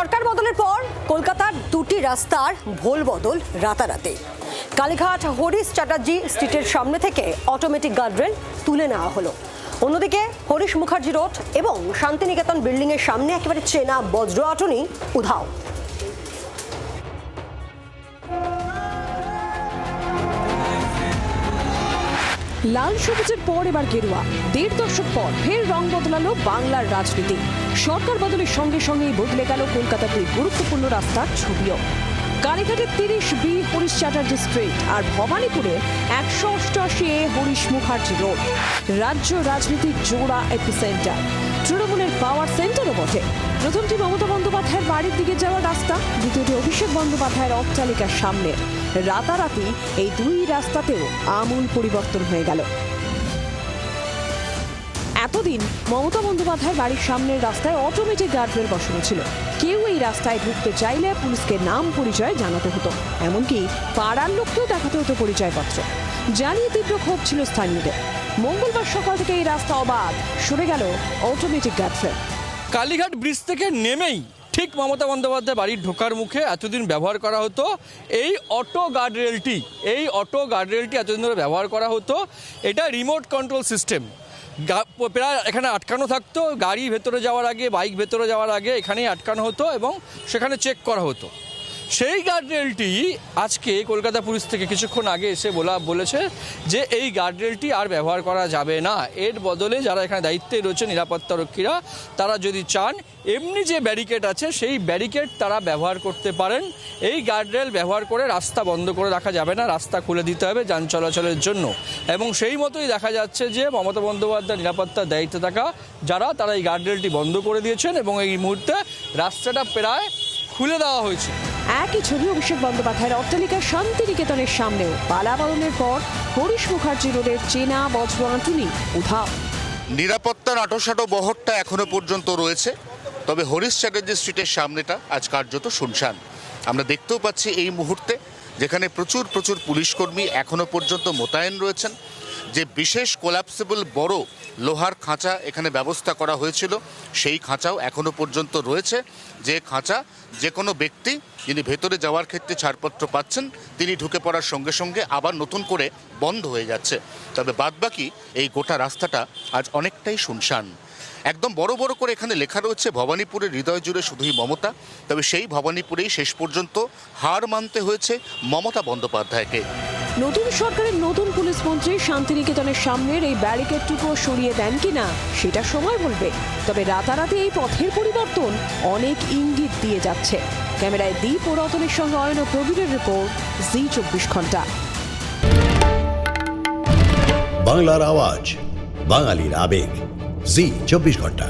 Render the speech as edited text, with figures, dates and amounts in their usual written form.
সরকার বদলের পর কলকাতার দুটি রাস্তার ভোল বদল রাতারাতি। কালীঘাট হরিশ চ্যাটার্জি স্ট্রিটের সামনে থেকে অটোমেটিক গার্ডরেল তুলে নেওয়া হলো। অন্যদিকে হরিশ মুখার্জি রোড এবং শান্তিনিকেতন বিল্ডিং এর সামনে একেবারে চেনা বজ্র আটনি উধাও। লাল সবুজের পর এবার গেরুয়া। ১.৫ দশক পর ফের রং বদলালো বাংলার রাজনীতি। সরকার বদলের সঙ্গে সঙ্গেই বদলে গেল কলকাতার দুই গুরুত্বপূর্ণ রাস্তার ছবিও। কালীঘাটের ৩০B হরিশ চ্যাটার্জি স্ট্রিট আর ভবানীপুরে ১৮৮ হরিশ মুখার্জি রোড। রাজ্য রাজনীতির জোড়া এপিসেন্টার, তৃণমূলের পাওয়ার সেন্টারও বটে। প্রথমটি মমতা বন্দ্যোপাধ্যায়ের বাড়ির দিকে যাওয়ার রাস্তা, দ্বিতীয়টি অভিষেক বন্দ্যোপাধ্যায়ের অট্টালিকার সামনে। রাতারাতি এই দুই রাস্তাতেও আমূল পরিবর্তন হয়ে গেল। এতদিন মমতা বন্দ্যোপাধ্যায়ের বাড়ির সামনের রাস্তায় অটোমেটিক গার্ডরেল বসানো ছিল। কেউ এই রাস্তায় ঢুকতে চাইলে পুলিশকে নাম পরিচয় জানাতে হতো, এমনকি পাড়ার লোককেও দেখাতে হতো পরিচয়পত্র। জানিয়ে তীব্র ক্ষোভ ছিল স্থানীয়দের। মঙ্গলবার সকাল থেকে এই রাস্তা অবাধ, সরে গেল অটোমেটিক গার্ডরেল। কালীঘাট ব্রিজ থেকে নেমেই ঠিক মমতা বন্দ্যোপাধ্যায় বাড়ির ঢোকার মুখে এতদিন ব্যবহার করা হতো এই অটো গার্ডরেলটি। এতদিন ধরে ব্যবহার করা হতো। এটা রিমোট কন্ট্রোল সিস্টেম। প্রায় এখানে আটকানো থাকতো, গাড়ি ভেতরে যাওয়ার আগে, বাইক ভেতরে যাওয়ার আগে এখানেই আটকানো হতো এবং সেখানে চেক করা হতো। সেই গার্ডরেলটি আজকে কলকাতা পুলিশ থেকে কিছুক্ষণ আগে এসে বলেছে যে এই গার্ডরেলটি আর ব্যবহার করা যাবে না। এর বদলে যারা এখানে দায়িত্বে রয়েছে নিরাপত্তারক্ষীরা, তারা যদি চান এমনি যে ব্যারিকেড আছে সেই ব্যারিকেড তারা ব্যবহার করতে পারেন। এই গার্ডরেল ব্যবহার করে রাস্তা বন্ধ করে রাখা যাবে না, রাস্তা খুলে দিতে হবে যান চলাচলের জন্য। এবং সেই মতোই দেখা যাচ্ছে যে মমতা বন্দ্যোপাধ্যায় নিরাপত্তার দায়িত্বে থাকা যারা, তারা এই গার্ডরেলটি বন্ধ করে দিয়েছেন এবং এই মুহূর্তে রাস্তাটা প্রায় খুলে দেওয়া হয়েছে। একই ছবি অভিষেক বন্দ্যোপাধ্যায়ের অট্টালিকার শান্তিনিকেতনের সামনেও। পালাবদলের পর হরিশ মুখার্জি রোডের চেনা বজ্র আঁটুনি উধাও। নিরাপত্তার আঁটোসাঁটো বহরটা এখনো পর্যন্ত রয়েছে, তবে হরিশ চ্যাটার্জি স্ট্রিটের সামনেটা আজ কার্যত শুনশান। আমরা দেখতেও পাচ্ছি এই মুহূর্তে যেখানে প্রচুর পুলিশকর্মী এখনো পর্যন্ত মোতায়েন রয়েছেন। যে বিশেষ কোলাপসেবল বড় লোহার খাঁচা এখানে ব্যবস্থা করা হয়েছিল, সেই খাঁচাও এখনো পর্যন্ত রয়েছে। যে খাঁচা যে কোনো ব্যক্তি যিনি ভেতরে যাওয়ার ক্ষেত্রে ছাড়পত্র পাচ্ছেন, তিনি ঢুকে পড়ার সঙ্গে সঙ্গে আবার নতুন করে বন্ধ হয়ে যাচ্ছে। তবে বাদবাকি এই গোটা রাস্তাটা আজ অনেকটাই শুনশান। একদম বড় করে এখানে লেখা রয়েছে ভবানীপুরের হৃদয় জুড়ে শুধুই মমতা। তবে সেই ভবানীপুরেই শেষ পর্যন্ত হার মানতে হয়েছে মমতা বন্দ্যোপাধ্যায়কে। নতুন সরকারের নতুন পুলিশ মন্ত্রী শান্তিনিকেতনের সামনের এই ব্যারিকেডটুকু সরিয়ে দেন কিনা সেটা সময় বলবে। তবে রাতারাতি এই পথের পরিবর্তন অনেক ইঙ্গিত দিয়ে যাচ্ছে। ক্যামেরায় দীপ ও রতনের সঙ্গে অয়ন প্রবীরের রিপোর্ট, জি ২৪ ঘন্টা। বাংলার আওয়াজ, বাঙালির আবেগ, জি ২৪ ঘন্টা।